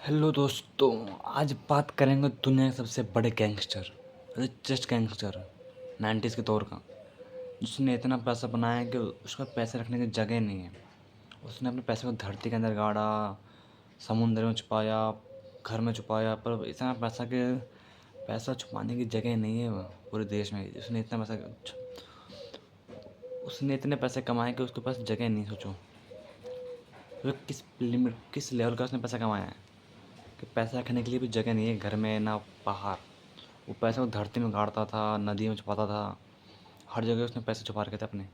Hello दोस्तों। आज बात करेंगे दुनिया के सबसे बड़े गैंगस्टर, रिचेस्ट गैंगस्टर 90s के दौर का, जिसने इतना पैसा बनाया कि उसका पैसे रखने की जगह नहीं है। उसने अपने पैसे को धरती के अंदर गाड़ा, समुद्र में छुपाया, घर में छुपाया, पर इतना पैसा कि पैसा छुपाने की जगह नहीं है पूरे देश में। उसने इतने पैसे कमाए कि उसके पास जगह नहीं। सोचो वो किस लेवल का उसने पैसा कमाया है कि पैसा रखने के लिए भी जगह नहीं है घर में ना बाहर। वो पैसे को धरती में गाड़ता था, नदी में छुपाता था, हर जगह उसने पैसे छुपा रखे थे अपने।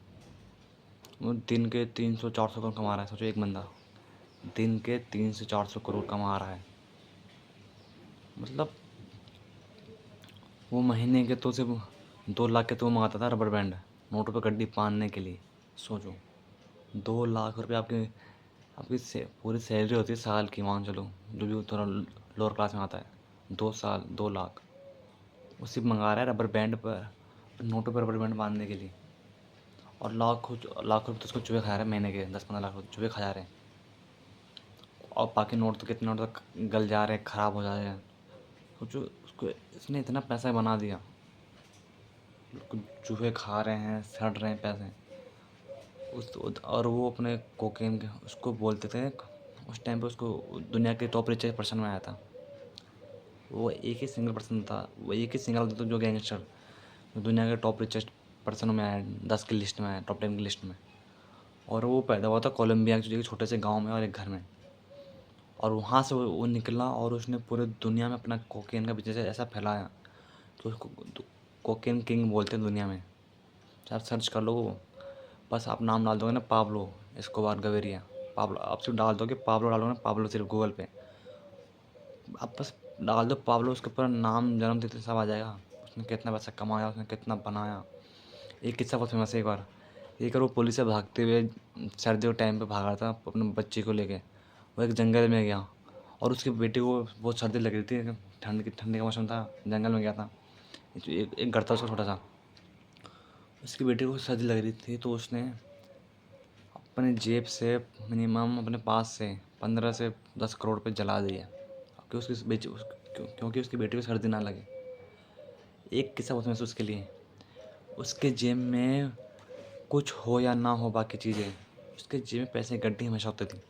वो दिन के 300-400 करोड़ कमा रहा है। सोचो एक बंदा दिन के 300-400 करोड़ कमा रहा है। मतलब वो महीने के तो सिर्फ 2 लाख के तो मंगाता था रबर बैंड नोटों पर गड्डी बांधने के लिए। सोचो 2 लाख रुपये आपकी आपकी पूरी सैलरी होती है साल की, मान चलो जो भी थोड़ा लोअर क्लास में आता है। 2 साल 2 लाख वो सिर्फ मंगा रहा है रबर बैंड पर, नोटों पर रबर बैंड बांधने के लिए। और लाखों लाख रुपये तो उसको चूहे खा रहे हैं महीने के, 10-15 लाख रुपये चूहे खा जा रहे हैं। और बाकी नोट तो कितने नोट तक गल जा रहे हैं, ख़राब हो जा रहे हैं। सोचो उसको इसने इतना पैसा बना दिया, चूहे खा रहे हैं, सड़ रहे हैं पैसे। और वो अपने कोकेन के उसको बोलते थे। उस टाइम पे उसको दुनिया के टॉप रिचेस्ट पर्सन में आया था। वो एक ही सिंगल पर्सन था, वो एक ही सिंगल था जो गैंगस्टर जो दुनिया के टॉप रिचेस्ट पर्सनों में आया, 10 की लिस्ट में आया, टॉप 10 की लिस्ट में। और वो पैदा हुआ था कोलंबिया के छोटे से गांव में और एक घर में। और वहाँ से वो निकला और उसने पूरे दुनिया में अपना कोकेन का बिजनेस ऐसा फैलाया तो उसको कोकेन किंग बोलते हैं दुनिया में। आप सर्च कर लो, बस आप नाम डाल दोगे ना पाब्लो एस्कोबार गवेरिया, पाब्लो आप सिर्फ डाल दोगे, पाब्लो डालोगे ना, पाब्लो सिर्फ गूगल पे आप बस डाल दो पाब्लो, उसके ऊपर नाम जन्म तिथि सब आ जाएगा। उसने कितना पैसा कमाया, उसने कितना बनाया। एक किस्सा बहुत फेमस है। एक बार वो पुलिस से भागते हुए सर्दियों के टाइम पे भागा था अपने बच्ची को लेके। वो एक जंगल में गया और उसकी बेटी को बहुत सर्दी लग रही थी, ठंडी का मौसम था, जंगल में गया था। एक घर था उसका छोटा सा, उसकी बेटी को सर्दी लग रही थी तो उसने अपने जेब से मिनिमम अपने पास से 15 से 10 करोड़ रुपये जला दिए क्योंकि उसकी बेटी को सर्दी ना लगे। एक किस्सा बहुत महसूस उसके लिए, उसके जेब में कुछ हो या ना हो बाकी चीज़ें, उसके जेब में पैसे गड्डी हमेशा होती थी।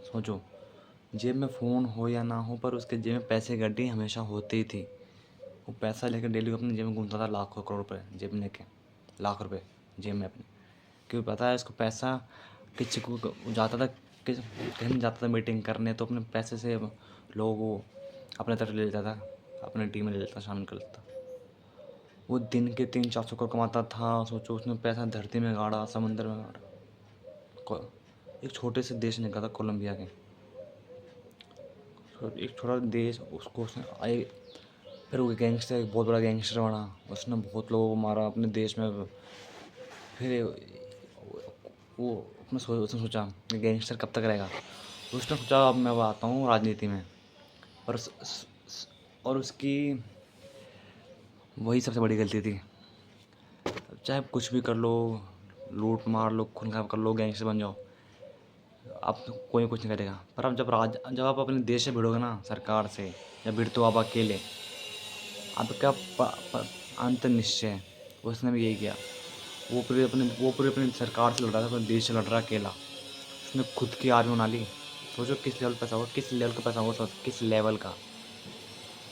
सोचो जेब में फ़ोन हो या ना हो पर उसके जेब में पैसे गड्डी हमेशा होती ही थी। वो पैसा लेकर डेली अपने जेब में घूमता था, लाखों करोड़ रुपए जेब में लेके, लाख रुपए जेब में अपने। क्योंकि पता है उसको पैसा किसी को जाता था, कहीं जाता था मीटिंग करने तो अपने पैसे से लोगों को अपने तरफ ले लेता था, अपने टीम में ले लेता, शामिल कर लेता। वो दिन के 300-400 करोड़ कमाता था। सोचो उसने पैसा धरती में गाड़ा, समुंदर में गाड़ा। एक छोटे से देश ने कहा था कोलंबिया के, एक छोटा देश, उसको उसने आए। फिर वो गैंगस्टर, एक बहुत बड़ा गैंगस्टर बना, उसने बहुत लोगों को मारा अपने देश में। फिर वो उसने सोचा कि गैंगस्टर कब तक रहेगा। उसने सोचा अब मैं आता हूँ राजनीति में। और और उसकी वही सबसे बड़ी गलती थी। चाहे कुछ भी कर लो, लूट मार लो, खून खराब कर लो, गैंगस्टर बन जाओ, आप कोई कुछ नहीं करेगा। पर अब जब आप अपने देश से भिड़ोगे ना, सरकार से, या भिड़ते हो आप अकेले, आपका अंत निश्चय है। उसने भी यही किया। वो पूरे अपनी सरकार से लड़ रहा था, अपने देश से लड़ रहा अकेला। उसने खुद की आर्मी बना ली। सोचो किस लेवल पैसा होगा, किस लेवल का पैसा होगा, किस लेवल का।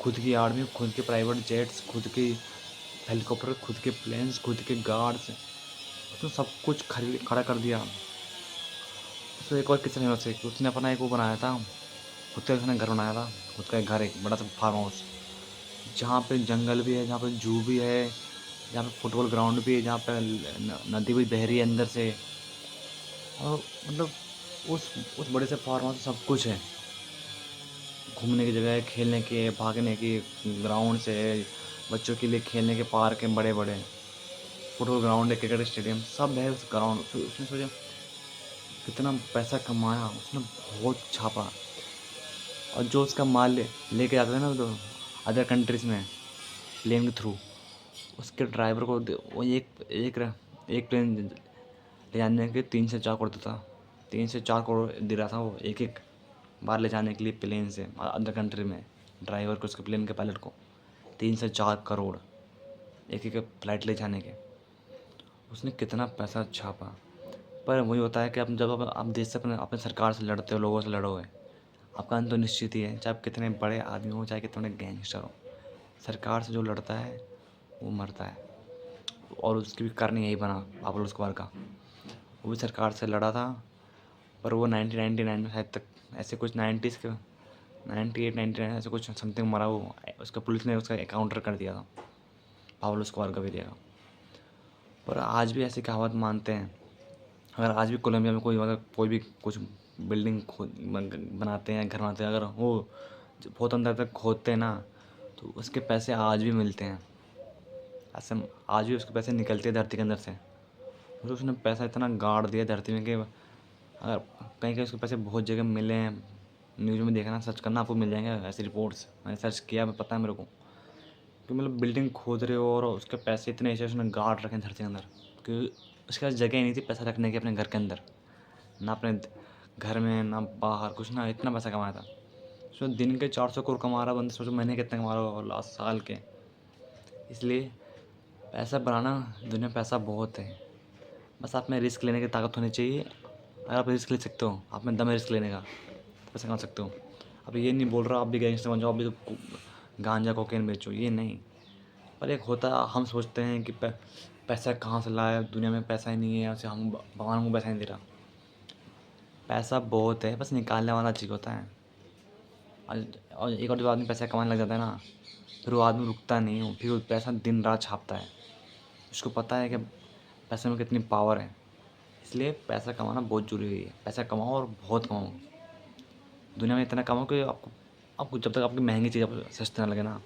खुद की आर्मी, खुद के प्राइवेट जेट्स, खुद की हेलीकॉप्टर, खुद के प्लेन्स, खुद के गार्ड्स, उसने सब कुछ खड़ा कर दिया। उसने एक और किस्सा फेमस है कि उसने अपना एक वो बनाया था, खुद का उसने घर बनाया था, खुद का एक घर, एक बड़ा सा फार्म हाउस, जहाँ पे जंगल भी है, जहाँ पे जू भी है, जहाँ पे फुटबॉल ग्राउंड भी है, जहाँ पे नदी भी बह रही है अंदर से। और मतलब उस बड़े से फार्म हाउस में सब कुछ है। घूमने की जगह है, खेलने की, भागने की ग्राउंड से है, बच्चों के लिए खेलने के पार्क हैं बड़े बड़े, फुटबॉल ग्राउंड है, क्रिकेट स्टेडियम सब है उस ग्राउंड। तो उसने सोचा कितना पैसा कमाया उसने, बहुत छापा। और जो उसका माल लेके जाता था ना तो अदर कंट्रीज़ में प्लेन के थ्रू, उसके ड्राइवर को वो एक प्लेन ले जाने के 3 से 4 करोड़ देता, 3 से 4 करोड़ दे रहा था वो एक एक बाहर ले जाने के लिए प्लेन से अदर कंट्री में, ड्राइवर को, उसके प्लेन के पायलट को 3 से 4 करोड़ एक एक फ्लाइट ले जाने के। उसने कितना पैसा छापा। पर वही होता है कि आप देश से अपने सरकार से लड़ते हो, लोगों से लड़ोगे, आपका अंत तो निश्चित ही है। चाहे आप कितने बड़े आदमी हो, चाहे कितने बड़े गैंगस्टर हो, सरकार से जो लड़ता है वो मरता है। और उसकी भी कारण यही बना पाब्लो एस्कोबार का। वो भी सरकार से लड़ा था, पर वो 1999 में शायद तक ऐसे कुछ 90s के 98 99 ऐसे कुछ समथिंग मरा। वो उसका पुलिस ने उसका एनकाउंटर कर दिया था, पाब्लो एस्कोबार गाविरिया का। पर आज भी ऐसी कहावत मानते हैं। अगर आज भी कोलंबिया में कोई भी कुछ बिल्डिंग बनाते हैं, घर बनाते हैं, अगर वो बहुत अंदर तक खोदते हैं ना, तो उसके पैसे आज भी मिलते हैं। ऐसे आज भी उसके पैसे निकलते हैं धरती के अंदर से। तो उसने पैसा इतना गाड़ दिया धरती में कि अगर कहीं कहीं उसके पैसे बहुत जगह मिले हैं। न्यूज़ में देखना, सर्च करना, आपको मिल जाएंगे ऐसी रिपोर्ट्स। मैंने सर्च किया, पता है मेरे को कि मतलब बिल्डिंग खोद रहे हो और उसके पैसे इतने ऐसे उसने गाड़ रखे हैं धरती के अंदर कि उसके पास जगह ही नहीं थी पैसा रखने की अपने घर के अंदर, ना अपने घर में ना बाहर कुछ, ना इतना पैसा कमाया था। सोचो दिन के 400 करोड़ कमा रहा बंदा, सोचो महीने कितने कमा रहा होगा लास्ट साल के। इसलिए पैसा बनाना दुनिया में पैसा बहुत है, बस आप में रिस्क लेने की ताकत होनी चाहिए। अगर आप रिस्क ले सकते हो, आप में दम है रिस्क लेने का, तो पैसा कमा सकते हो। अब ये नहीं बोल रहा आप भी गैंगस्टर बन जाओ, आप भी तो गांजा कोकेन बेचो, ये नहीं। पर एक होता है, हम सोचते हैं कि पैसा कहाँ से लाए, दुनिया में पैसा ही नहीं है, उसे हम भगवान को पैसा नहीं दे रहा। पैसा बहुत है, बस निकालने वाला चाहिए होता है। और एक और जब आदमी पैसा कमाने लग जाता है ना, फिर वो आदमी रुकता नहीं हो, फिर वो पैसा दिन रात छापता है। उसको पता है कि पैसे में कितनी पावर है। इसलिए पैसा कमाना बहुत ज़रूरी है। पैसा कमाओ और बहुत कमाओ। दुनिया में इतना कमाओ कि आपको जब तक आपकी महंगी चीज़ आपको सस्ती ना लगे ना,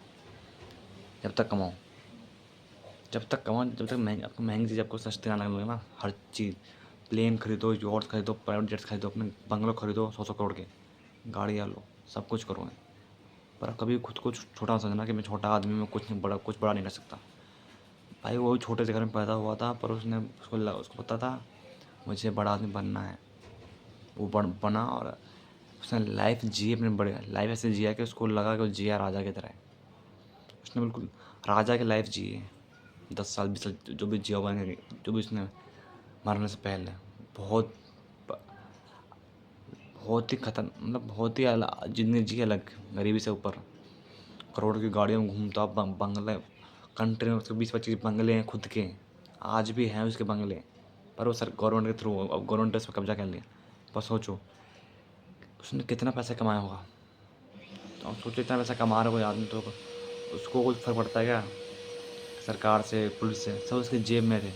जब तक कमाओ। जब तक आपको महंगी चीज़ आपको सस्ती ना लगने लगे ना, हर चीज़, प्लेन खरीदो, यॉट्स खरीदो, प्राइवेट जेट्स खरीदो, अपने बंगलो खरीदो 100 करोड़ के, गाड़ियाँ लो, सब कुछ करो। पर कभी खुद को छोटा समझना कि मैं छोटा आदमी में कुछ बड़ा नहीं कर सकता। भाई वो छोटे से घर में पैदा हुआ था, पर उसको पता था मुझे बड़ा आदमी बनना है। वो बना और उसने लाइफ जी, अपने बड़े लाइफ ऐसे जिया कि उसको लगा कि वो जिया राजा की तरह। उसने बिल्कुल राजा की लाइफ जी है। 10 साल 20 साल जो भी जिया हुआ है, जो भी उसने मरने से पहले, बहुत बहुत ही मतलब बहुत ही जिंदगी जी अलग, गरीबी से ऊपर। करोड़ की गाड़ियों में घूमता, बंगले, कंट्री में उसके 20-25 बंगले हैं खुद के, आज भी हैं उसके बंगले। पर वो सर गवर्नमेंट के थ्रू, अब गवर्नमेंट ने उस पर कब्जा कर लिया। पर सोचो उसने कितना पैसा कमाया होगा। तो अब सोचो इतना पैसा कमा रहा है कोई आदमी, तो उसको कुछ फर्क पड़ता है क्या सरकार से, पुलिस से? सब उसकी जेब में थे।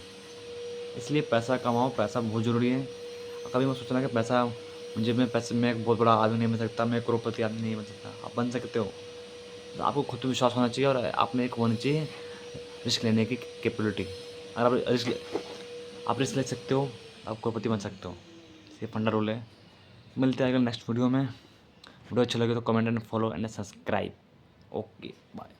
इसलिए पैसा कमाओ, पैसा बहुत ज़रूरी है। और कभी मत सोचना कि पैसा मुझे, मैं पैसे में एक बहुत बड़ा आदमी नहीं बन सकता, मैं करोड़पति आदमी नहीं बन सकता। आप बन सकते हो। तो आपको खुद पर विश्वास होना चाहिए और आप में एक होनी चाहिए रिस्क लेने की कैपेबिलिटी। अगर आप रिस्क ले सकते हो, आप करोड़पति बन सकते हो। ये फंडा रूल है। मिलते हैं अगले नेक्स्ट वीडियो में। वीडियो अच्छा लगे तो comment and follow and subscribe. Okay bye.